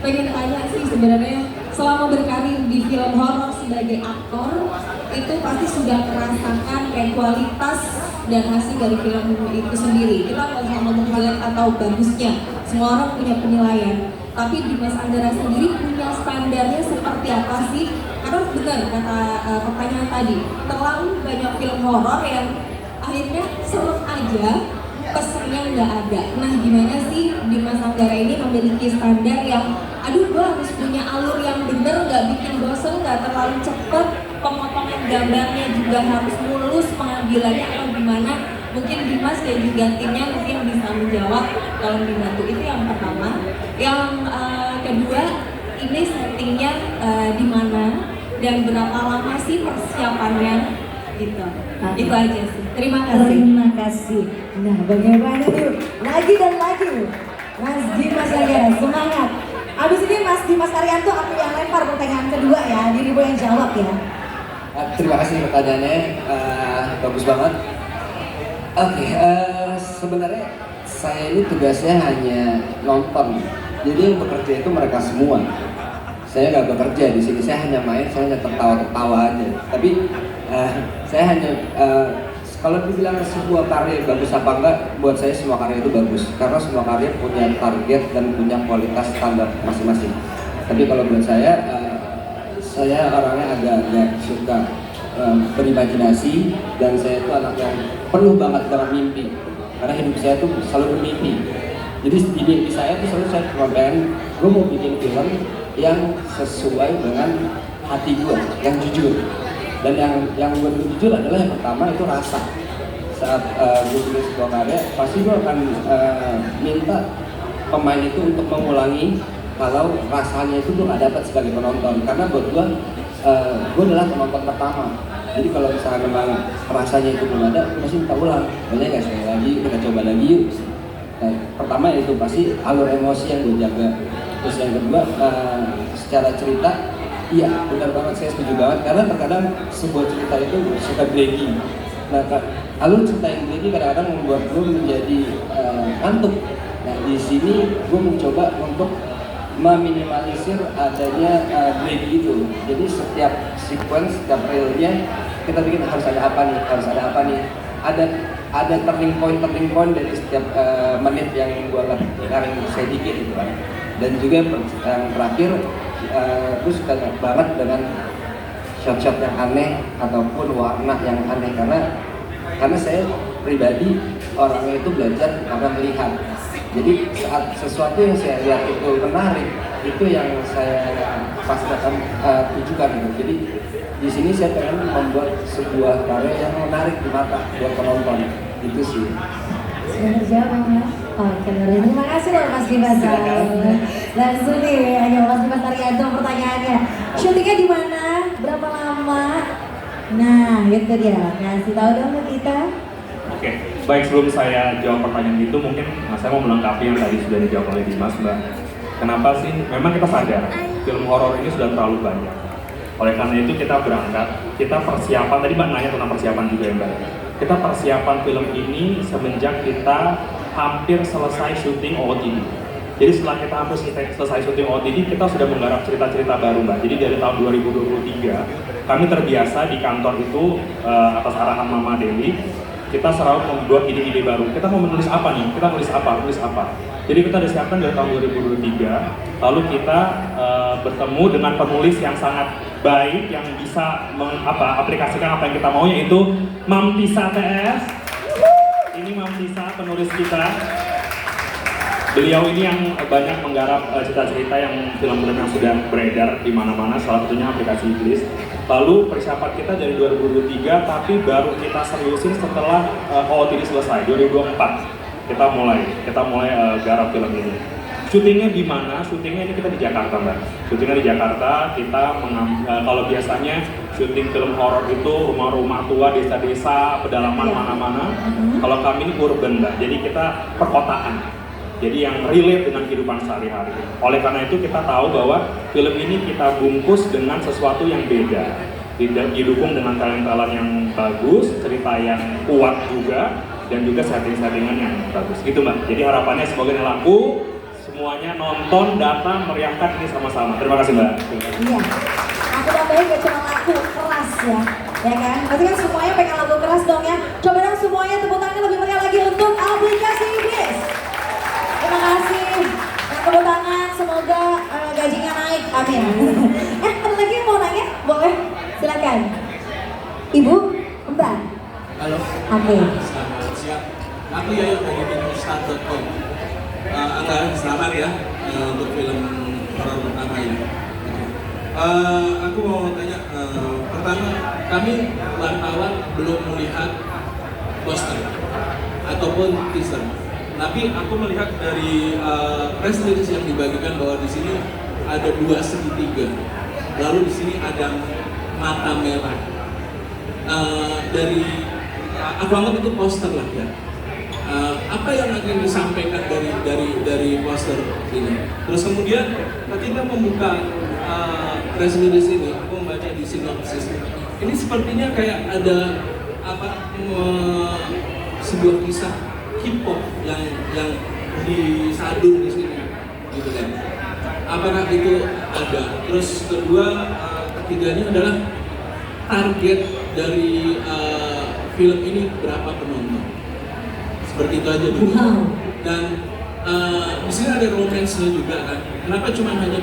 Pengen tanya sih sebenarnya, selama berkarir di film horor sebagai aktor itu pasti sudah merasakan kayak kualitas dan hasil dari film itu sendiri. Kita nggak usah ngomong jelek atau bagusnya, semua orang punya penilaian. Tapi Dimas Anggara sendiri punya standarnya seperti apa sih? Karena benar kata pertanyaan tadi, terlalu banyak film horor yang akhirnya serem aja, pesannya nggak ada. Nah, gimana sih Dimas Anggara ini memiliki standar yang, aduh gue harus punya alur yang bener, nggak bikin bosen, nggak terlalu cepet, pemotongan gambarnya juga harus mulus, pengambilannya atau gimana? Mungkin Dimas dan juga timnya mungkin bisa menjawab kalau dibantu. Itu yang pertama. Yang kedua, ini settingnya di mana dan berapa lama sih persiapannya gitu. Itu aja sih. Terima kasih. Terima kasih. Nah, bagaimana yuk? Lagi dan lagi Mas Dimas Anggara, semangat. Abis ini Mas Dimas Arianto aku yang lempar pertanyaan kedua ya, dirimu yang jawab ya. Terima kasih pertanyaannya, bagus banget. Oke, sebenarnya saya ini tugasnya hanya nonton. Jadi yang bekerja itu mereka semua. Saya nggak bekerja di sini, saya hanya main, saya hanya tertawa-tertawa aja. Tapi saya hanya kalau dibilang sebuah karya bagus apa enggak, buat saya semua karya itu bagus. Karena semua karya punya target dan punya kualitas standar masing-masing. Tapi kalau buat saya orangnya agak suka berimajinasi, dan saya itu anak yang penuh banget dengan mimpi. Karena hidup saya tuh selalu bermimpi. Jadi di mimpi saya tuh selalu saya cuma pengen, gue mau bikin film yang sesuai dengan hati gue, yang jujur. Dan yang gue jujur adalah yang pertama itu rasa. Saat gue tulis sebuah karya, pasti gue akan minta pemain itu untuk mengulangi kalau rasanya itu gue gak dapat sebagai penonton. Karena buat gue adalah penonton pertama. Jadi kalau misalnya memang rasanya itu belum ada, gue pasti minta ulang. Boleh gak sekali lagi, kita coba lagi yuk. Nah, pertama itu pasti alur emosi yang gue jaga. Terus yang kedua, secara cerita, iya benar banget, saya setuju banget. Karena terkadang sebuah cerita itu suka draggy. Nah, alur cerita yang draggy kadang-kadang membuat gue menjadi ngantuk. Nah, di sini gue mencoba untuk meminimalisir adanya draggy itu. Jadi setiap sequence, setiap realnya kita bikin harus ada apa nih, harus ada apa nih. Ada turning point dari setiap menit yang gue lakukan saya dikit gitu kan. Dan juga yang terakhir, gue suka banget dengan shot-shot yang aneh ataupun warna yang aneh, karena saya pribadi orangnya itu belajar karena melihat. Jadi saat sesuatu yang saya lihat itu menarik, itu yang saya pasti akan tujukan gitu. Jadi di sini saya pengen membuat sebuah karya yang menarik di mata buat penonton. Itu sih. Sudah terjawab Mas. Oke, terima kasih loh Mas Dimas. Langsung nih, ayo Mas Dimas Arianto pertanyaannya. Syutingnya di mana? Berapa lama? Nah, itu dia. Kasih tahu dong ke kita. Oke, baik, sebelum saya jawab pertanyaan itu, mungkin saya mau melengkapi yang tadi sudah dijawab oleh Dimas, Mbak. Kenapa sih? Memang kita sadar film horor ini sudah terlalu banyak. Oleh karena itu kita berangkat, kita persiapan, tadi Mbak nanya tentang persiapan juga ya Mbak. Kita persiapan film ini semenjak kita hampir selesai syuting OOTD. Jadi setelah kita hampir selesai syuting OOTD, kita sudah menggarap cerita-cerita baru Mbak. Jadi dari tahun 2023, kami terbiasa di kantor itu atas arahan Mama Dewi, kita selalu membuat ide-ide baru. Kita mau menulis apa nih? Kita nulis apa? Jadi kita disiapkan dari tahun 2023, lalu kita bertemu dengan penulis yang sangat baik, yang bisa aplikasikan apa yang kita mau, yaitu Mam Tisa TS. Ini Mam Tisa, penulis kita. Beliau ini yang banyak menggarap cerita-cerita yang film-film yang sudah beredar di mana-mana, salah satunya Aplikasi Iblis. Lalu persiapan kita dari 2023, tapi baru kita seriusin setelah OOTD selesai, 2024. Kita mulai garap film ini. Syutingnya di mana? Syutingnya ini kita di Jakarta Mbak. Syutingnya di Jakarta, kita kalau biasanya syuting film horor itu rumah-rumah tua, desa-desa, pedalaman mana-mana. Kalau kami ini urban Mbak, jadi kita perkotaan. Jadi yang relate dengan kehidupan sehari-hari. Oleh karena itu kita tahu bahwa film ini kita bungkus dengan sesuatu yang beda. Didukung dengan talent-talent yang bagus, cerita yang kuat juga, dan juga setting-settingan yang bagus. Gitu Mbak. Jadi harapannya semoga ini laku, semuanya nonton, datang, meriahkan ini sama-sama. Terima kasih Mbak. Iya. Aku tambahin gak cuma lagu keras ya. Ya kan? Berarti kan semuanya pengen lagu keras dong ya. Coba dong semuanya tepuk tangan lebih meriah lagi untuk Aplikasi Iblis. Terima kasih. Yang tepuk tangan, semoga gajinya naik. Amin. Ada lagi yang mau nanya? Boleh? Silakan. Ibu, Mbak. Halo. Oke. Selamat siang. Aku Yayo dari Binustar.com. Selamat ya untuk film horor pertama ini. Aku mau tanya, pertama kami wartawan belum melihat poster ataupun teaser. Tapi aku melihat dari press release yang dibagikan bahwa di sini ada 2 segitiga, lalu di sini ada mata merah. Dari aku anggap itu poster lah ya. Apa yang akan disampaikan dari poster ini? Terus kemudian ketika membuka press release ini, aku membaca di sinopsis. Ini sepertinya kayak ada sebuah kisah K-pop yang disadur di sini, gitu kan? Apakah itu ada? Terus ketiganya adalah target dari film ini berapa penonton? Seperti itu aja dulu. Dan di sini ada romance-nya juga kan? Kenapa cuma hanya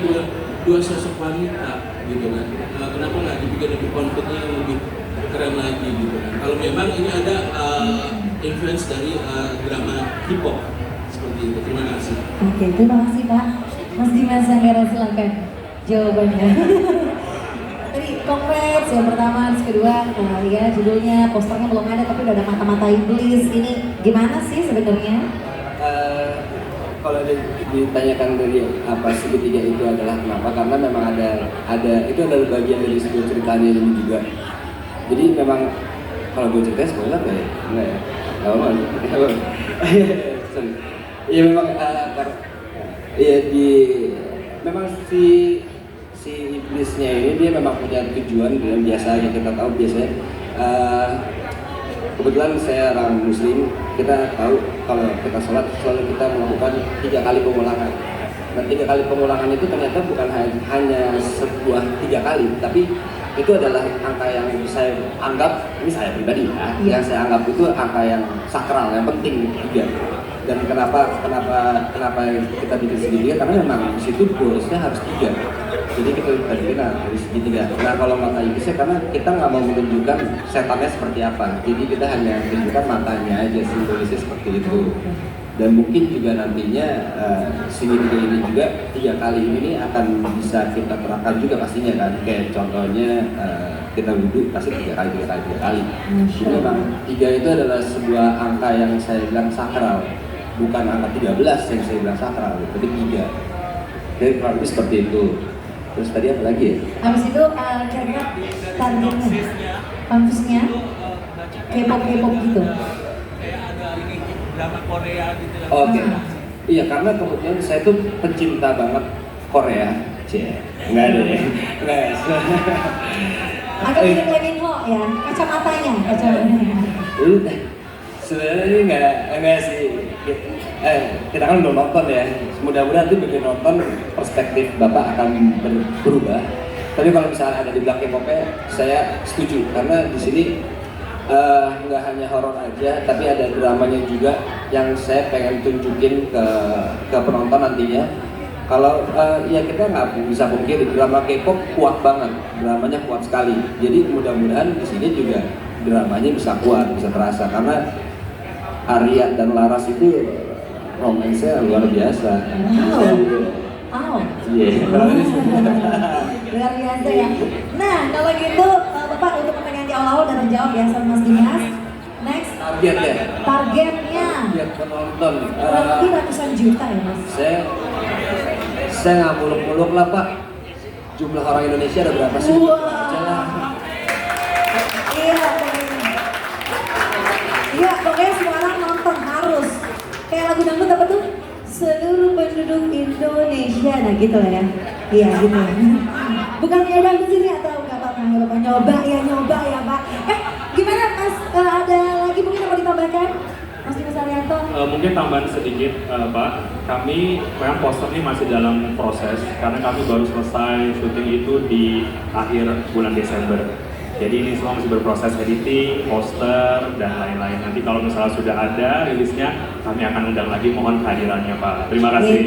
dua sosok wanita, gitu kan? Kenapa nggak dibikin lebih konfliknya yang lebih keren lagi, gitu kan? Kalau memang ini ada influence dari drama K-pop seperti itu. Terima kasih. Oke, terima kasih Pak. Mas Dimas Anggara, silakan jawabannya. Tadi congrats yang pertama, terus kedua, ya judulnya, posternya belum ada tapi udah ada mata-mata iblis. Ini gimana sih sebenarnya? Kalau ditanyakan dari apa segitiga itu adalah kenapa? Karena memang ada itu adalah bagian dari sebuah ceritanya ini juga. Jadi memang kalau gue cerita spoiler nggak ya? Enggak ya? Iya memang memang si iblisnya ini dia memang punya tujuan dan biasa yang kita tahu biasanya kebetulan saya orang muslim, kita tahu kalau kita sholat selalu kita melakukan 3 kali pengulangan. Nah 3 kali pengulangan itu ternyata bukan hanya sebuah 3 kali, tapi itu adalah angka yang saya anggap, ini saya pribadi ya, yang saya anggap itu angka yang sakral, yang penting juga. Dan kenapa kita bikin segitiga? Karena memang di situ goalsnya harus 3. Jadi kita bikin dari segitiga. Nah kalau mata iblisnya karena kita nggak mau menunjukkan setannya seperti apa. Jadi kita hanya menunjukkan matanya aja, simbolisnya seperti itu. Dan mungkin juga nantinya segitiga ini juga 3 kali ini akan bisa kita terapkan juga pastinya kan. Kayak contohnya kita wudhu pasti 3 kali. Jadi memang 3 itu adalah sebuah angka yang saya bilang sakral. Bukan angka 13 yang saya bilang sakral, tapi 3. Jadi kurang lebih seperti itu. Terus tadi apa lagi ya? Habis itu kira-kira targetnya, pansusnya K-pop gitu. Kayak ada ini drama Korea gitu. Oke. Iya karena kebetulan saya tuh pencinta banget Korea. Enggak ada ya. Agak mirip Lee Min Ho ya, kacamatanya. Sebenarnya ini enggak sih. kita kan belum nonton ya. Mudah-mudahan nanti begitu nonton perspektif Bapak akan berubah. Tapi kalau misalnya ada di belakang K-popnya, saya setuju karena di sini nggak hanya horor aja, tapi ada dramanya juga yang saya pengen tunjukin ke penonton nantinya. Kalau ya kita nggak bisa pungkiri drama K-pop kuat banget, dramanya kuat sekali. Jadi mudah-mudahan di sini juga dramanya bisa kuat, bisa terasa karena Arya dan Laras itu romansnya luar biasa. Luar biasa ya. Nah, kalau gitu Bapak untuk pertanyaan di awal udah terjawab ya sama Mas Dimas. Next. Targetnya. Target penonton. Lebih ratusan juta ya Mas. Saya nggak muluk-muluk lah Pak. Jumlah orang Indonesia ada berapa sih? Iya, pokoknya semua orang nonton harus. Kayak lagu dangdut apa tuh? Seluruh penduduk Indonesia, nah gitu lah ya. Iya gitu. Bukan kayak dangdut sini atau nggak apa-apa, nyoba ya Pak. Gimana Mas? Ada lagi mungkin yang mau ditambahkan? Mas Dimas Arianto? Mungkin tambahan sedikit Pak. Kami memang poster ini masih dalam proses karena kami baru selesai syuting itu di akhir bulan Desember. Jadi ini semua masih berproses editing, poster, dan lain-lain. Nanti kalau misalnya sudah ada rilisnya, kami akan undang lagi, mohon kehadirannya Pak. Terima kasih.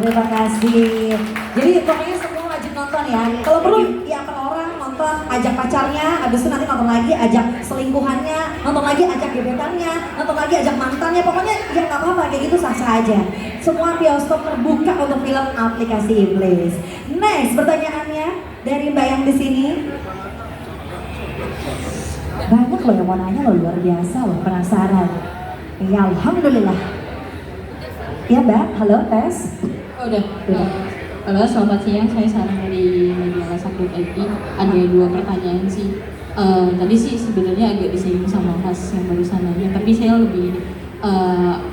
Terima kasih. Jadi pokoknya semua wajib nonton ya. Kalau perlu, ya per orang nonton, ajak pacarnya, habis itu nanti nonton lagi, ajak selingkuhannya, nonton lagi, ajak gebetannya, nonton lagi, ajak mantannya. Pokoknya ya nggak apa-apa, kayak gitu sah-sah aja. Semua bioskop terbuka untuk film Aplikasi Iblis. Next, pertanyaannya dari Mbak yang di sini. Banyak loh yang mau nanya loh, luar biasa loh, penasaran. Ya Alhamdulillah. Ya Mbak, halo tes. Udah. Halo, selamat siang, saya Sarah dari Media Lasak.id. Ada 2 pertanyaan sih. Tadi sih sebenarnya agak disinggung sama Mas yang barusan nanya, tapi saya lebih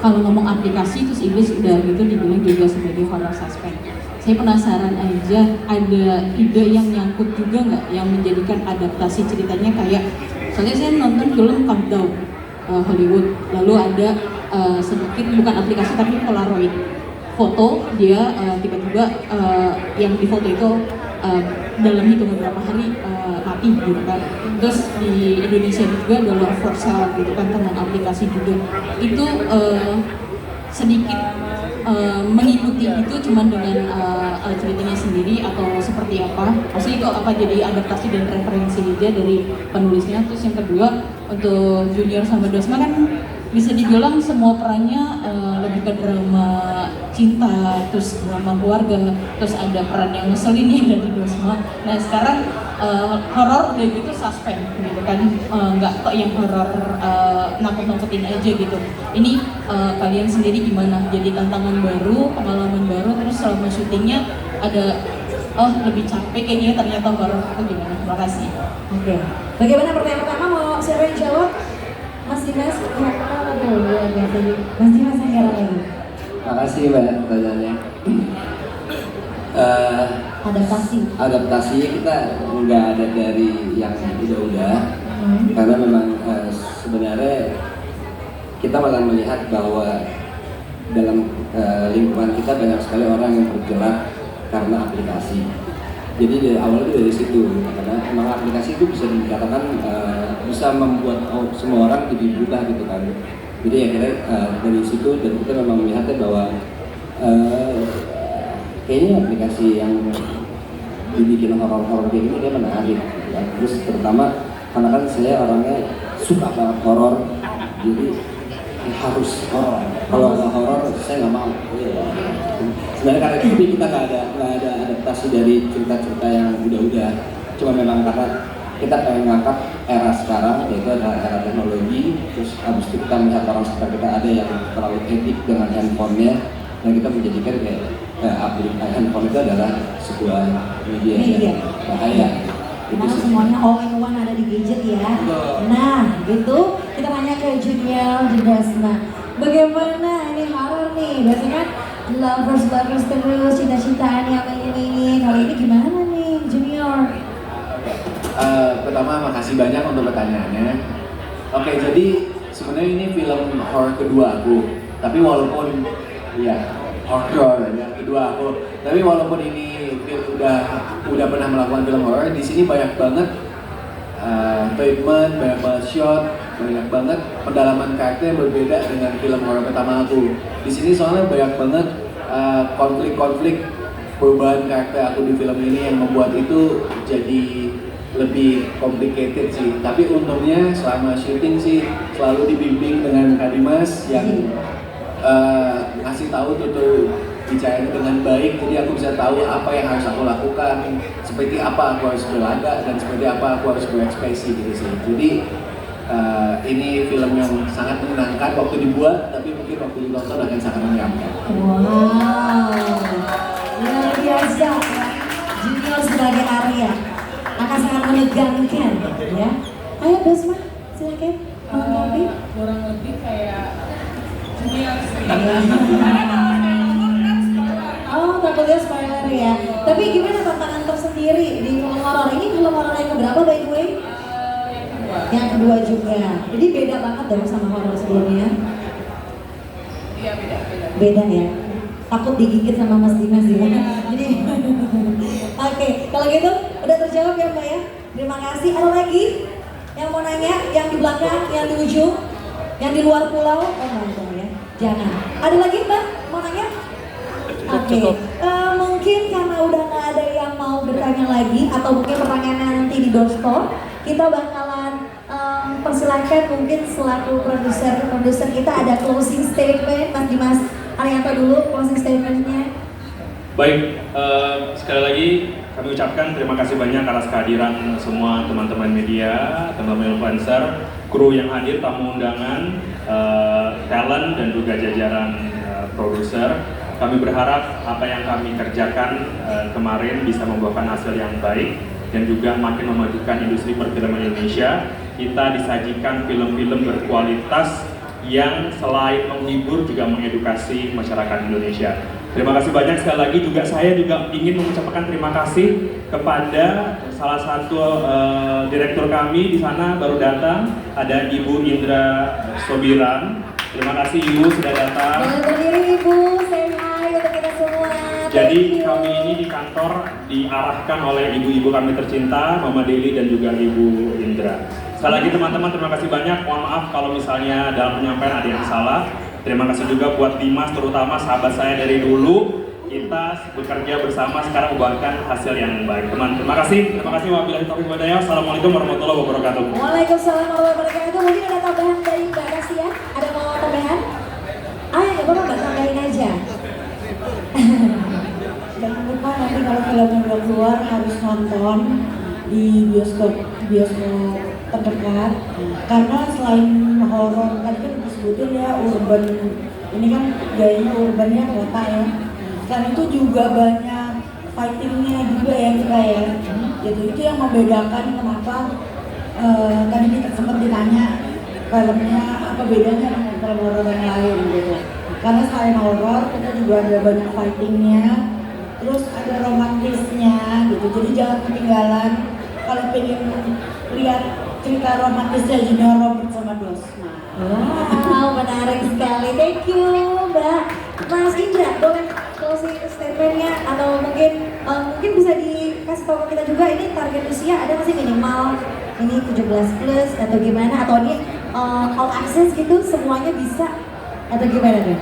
kalau ngomong aplikasi terus Iblis udah gitu dibilang juga sebagai horror suspect. Saya penasaran aja, ada ide yang nyangkut juga nggak yang menjadikan adaptasi ceritanya kayak, soalnya saya nonton film Countdown Hollywood, lalu ada sedikit bukan aplikasi tapi Polaroid foto, dia tiba-tiba yang di foto itu dalam hitungan beberapa hari mati gitu kan. Terus di Indonesia juga ada Love for Sale gitu kan, tentang aplikasi juga itu sedikit mengikuti itu cuman dengan ceritanya sendiri atau seperti apa? Maksudnya itu apa jadi adaptasi dan referensi aja dari penulisnya? Terus yang kedua untuk Junior sama Dosma kan bisa dibilang semua perannya lebih ke drama cinta, terus drama keluarga, terus ada peran yang ngeselinnya dari Dosma. Nah sekarang horor udah gitu suspense gitu kan, nggak kok yang horor nakut-nakutin aja gitu. Ini kalian sendiri gimana? Jadi tantangan baru, pengalaman baru, terus selama syutingnya ada lebih capek kayaknya ternyata horor itu gimana? Terima kasih. Oke. Bagaimana pertanyaan pertama, mau siapa yang jawab? Mas Dimas, Mas Dimas Anggara lagi. Makasih Mbak pertanyaannya. Adaptasi kita nggak ada dari yang udah-udah, karena memang sebenarnya kita malah melihat bahwa dalam lingkungan kita banyak sekali orang yang bergerak karena aplikasi. Jadi dari awal itu dari situ, karena memang aplikasi itu bisa dikatakan bisa membuat semua orang jadi berubah gitu kan. Jadi akhirnya dari situ dan kita memang melihatnya bahwa kayaknya aplikasi yang dibikin horor-horor kayak gini dia menarik gitu kan. Terus terutama karena kan saya orangnya suka banget horor, jadi harus horor. Kalau nggak horor saya nggak mau. Sebenarnya karena itu kita nggak ada adaptasi dari cerita-cerita yang udah-udah. Cuma memang karena kita pengen ngangkat era sekarang, yaitu adalah era teknologi. Terus abis itu kita melihat orang sekitar kita ada yang terlalu edik dengan handphonenya, dan kita menjadikan kayak aplikasi handphone itu adalah sebuah media yang bahaya. Karena semuanya all in one ada di gadget ya. Nah, gitu kita tanya ke Junior Dosma. Bagaimana ini horor nih? Biasanya kan lovers terus, cinta-cintaan yang ingin. Kali ini gimana nih, Junior? Pertama makasih banyak untuk pertanyaannya. Oke, jadi sebenarnya ini film horror kedua aku. Tapi walaupun ya horror yang kedua aku, tapi walaupun ini udah pernah melakukan film horror, di sini banyak banget treatment, banyak banget shot, banyak banget pendalaman karakter yang berbeda dengan film horror pertama aku. Di sini soalnya banyak banget konflik-konflik perubahan karakter aku di film ini yang membuat itu jadi lebih complicated sih. Tapi untungnya selama syuting sih selalu dibimbing dengan Kak Dimas yang ngasih tahu tuh bicara dengan baik, jadi aku bisa tahu apa yang harus aku lakukan, seperti apa aku harus berlagak dan seperti apa aku harus berekspresi gitu sih. Jadi ini film yang sangat menyenangkan waktu dibuat, tapi mungkin waktu ditonton akan sangat menyenangkan. Wow, luar biasa. Junior sebagai Arya akan sangat menegangkan, ya. Ayo Basma, silakan. Kurang lebih kayak junior sih. Oh, takutnya spoiler ya. Tapi gimana tantangan tersendiri di film horor ini? Film horor yang keberapa by the way? Yang kedua juga. Jadi beda banget dong sama horor sebelumnya. Iya beda. Beda ya. Takut digigit sama Mas Dimas ya. Jadi oke, kalau gitu udah terjawab ya Mbak ya. Terima kasih. Ada lagi yang mau nanya? Yang di belakang, yang di ujung, yang di luar pulau? Oh nonton ya. Jangan. Ada lagi Mbak mau nanya? Oke, mungkin karena udah nggak ada yang mau bertanya lagi atau mungkin pertanyaannya nanti di doorstop, kita bakalan persilahkan mungkin selaku produser kita ada closing statement. Mas Dimas Arianto dulu closing statementnya. Baik, sekali lagi kami ucapkan terima kasih banyak atas kehadiran semua teman-teman media, teman-teman influencer, kru yang hadir, tamu undangan, talent dan juga jajaran produser. Kami berharap apa yang kami kerjakan kemarin bisa membuahkan hasil yang baik dan juga makin memajukan industri perfilman Indonesia. Kita disajikan film-film berkualitas yang selain menghibur juga mengedukasi masyarakat Indonesia. Terima kasih banyak sekali lagi. Juga saya juga ingin mengucapkan terima kasih kepada salah satu direktur kami di sana baru datang, ada Ibu Indra Sobiran. Terima kasih Ibu sudah datang. Boleh berdiri Ibu, say hi untuk kita semua. Jadi kami ini di kantor diarahkan oleh ibu-ibu kami tercinta, Mama Deli dan juga Ibu Indra. Sekali lagi teman-teman terima kasih banyak. Mohon maaf kalau misalnya dalam penyampaian ada yang salah. Terima kasih juga buat Dimas, terutama sahabat saya dari dulu. Kita bekerja bersama sekarang membuahkan hasil yang baik. Teman, terima kasih. Terima kasih. Wabillahi taufiq wal hidayah. Assalamualaikum warahmatullahi wabarakatuh. Waalaikumsalam warahmatullahi wabarakatuh. Mungkin ada tambahan dari Mbak Rasia? Ada mau tambahan? Ayo, nggak apa-apa Mbak, tambahin aja. Jangan lupa nanti kalau filmnya udah keluar harus nonton di bioskop terdekat, karena selain horor tadi kan disebutin ya urban, ini kan gayanya urbannya kota ya, dan itu juga banyak fightingnya juga ya kita ya, gitu. Itu yang membedakan kenapa tadi kita sempat ditanya filmnya apa bedanya dengan film horor yang lain gitu, karena selain horor kita juga ada banyak fightingnya, terus ada romantisnya gitu. Jadi jangan ketinggalan kalau pengen lihat cerita romantisnya Junior Robert sama Dosma. Wow, menarik sekali. Thank you Mbak. Mas Indra, boleh closing statementnya atau mungkin bisa dikasih tahu ke kita juga ini target usia ada masih minimal ini 17 plus atau gimana, atau ini all access gitu semuanya bisa atau gimana deh?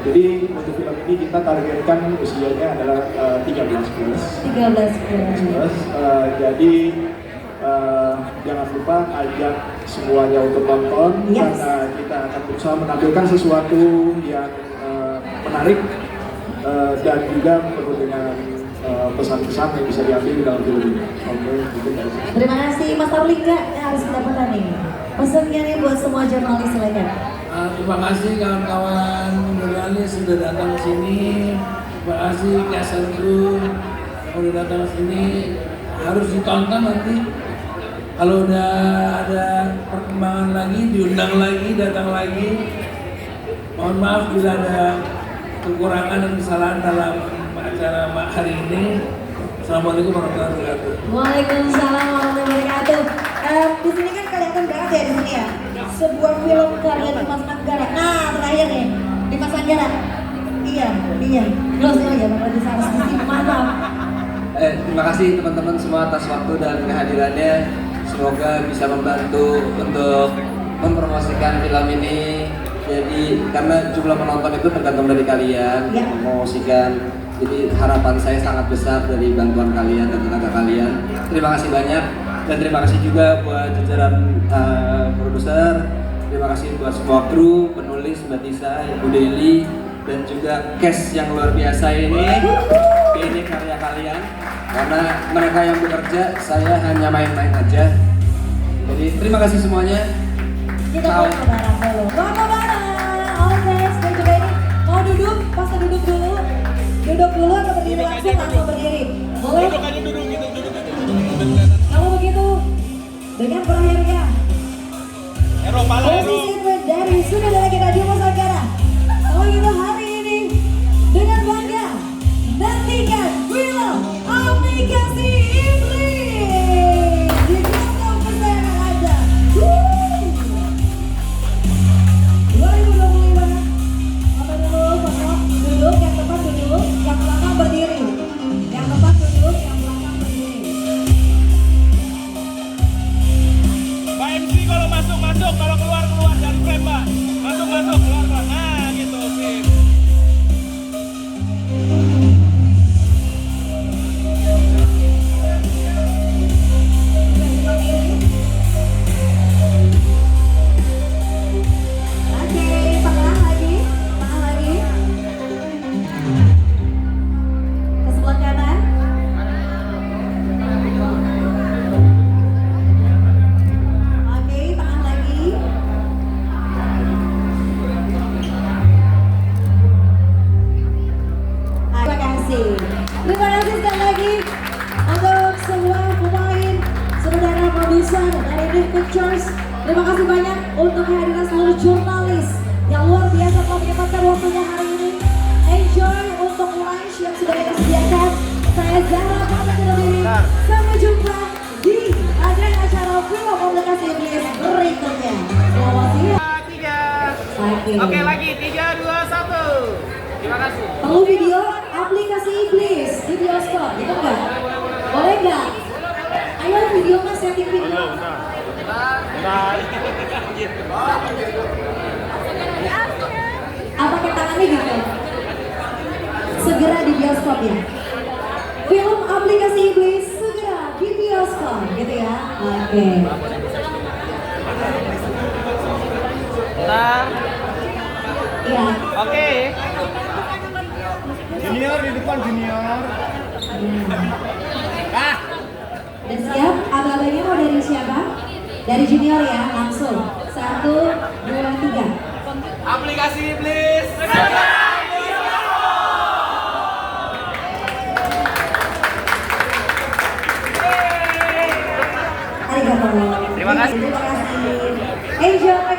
Jadi untuk film ini kita targetkan usianya adalah 13 plus. 13 plus. Jadi jangan lupa ajak semuanya untuk nonton, karena kita akan berusaha menampilkan sesuatu yang menarik dan juga penuh dengan pesan-pesan yang bisa diambil di dalam film ini. Terima kasih Mas Tarlingga yang harus mendapatkan ini. Pesannya nih buat semua jurnalis silakan. Terima kasih kawan-kawan jurnalis sudah datang ke sini. Terima kasih Kaisar Group sudah datang ke sini. Harus ditonton nanti. Kalau udah ada perkembangan lagi, diundang lagi, datang lagi. Mohon maaf bila ada kekurangan dan kesalahan dalam acara hari ini. Assalamualaikum warahmatullahi wabarakatuh. Waalaikumsalam warahmatullahi wabarakatuh. Di sini kan kelihatan banget ya di sini ya. sebuah film karya Dimas Anggara. Nah, terakhir nih, Dimas Anggara. Iya. Terus ya, Bapak Disaras mantap. Terima kasih teman-teman semua atas waktu dan kehadirannya. Semoga bisa membantu untuk mempromosikan film ini. Jadi karena jumlah penonton itu tergantung dari kalian, mempromosikan. Jadi harapan saya sangat besar dari bantuan kalian dan tenaga kalian. Terima kasih banyak dan terima kasih juga buat jajaran produser. Terima kasih buat semua kru, penulis, Mbak Tisa, Ibu Deli, dan juga cast yang luar biasa ini. Ini karya kalian. Karena mereka yang bekerja, saya hanya main-main aja. Jadi terima kasih semuanya. Kita foto bareng dulu. Foto bareng. Oke, sekarang juga ini mau duduk, pas duduk dulu. Duduk dulu atau berdiri langsung berdiri. Boleh? Duduk aja duduk gitu, duduk. Kalau begitu, dengan berakhirnya Eropa lah, posisi dari saudara kita Dimas Anggara. Kalau gitu hari ini dengan bangga nantikan film Aplikasi Iblis di bioskop kesayangan Anda. 2025. Foto dulu, foto. Duduk, yang tepat duduk, yang belakang berdiri. Yang tepat duduk, yang belakang berdiri. Pak MC kalau masuk, kalau keluar dari frame, Pak. Masuk, keluar. Nah, gitu, sip. Oke, tengah lagi. Ke sebelah kanan. Oke, tengah lagi. Terima kasih. Terima kasih sekali lagi untuk semua pemain, saudara produser dari Dream Pictures. Terima kasih banyak untuk kehadiran seluruh jurnalis yang luar biasa telah menyempatkan waktunya hari ini. Enjoy untuk lunch yang sudah kita sediakan. Saya Zahra pamit undur diri. Sampai jumpa di acara film Aplikasi Iblis berikutnya. Selamat siang. 3. Oke, lagi 3, 2, 1. Terima kasih. Perlu video Aplikasi Iblis di bioskop, gitu enggak? Boleh enggak? Ayo video mas, setting video. Apa pakai tangannya gitu? Segera di bioskop ya. Film Aplikasi Iblis segera di bioskop, gitu ya. Oke. Iya. Oke. Junior di depan junior. Dan siap? Abang-abangnya mau dari siapa? Dari junior ya, langsung. 1, 2, 3. Aplikasi Iblis. Arigato. Terima kasih. Enjoy.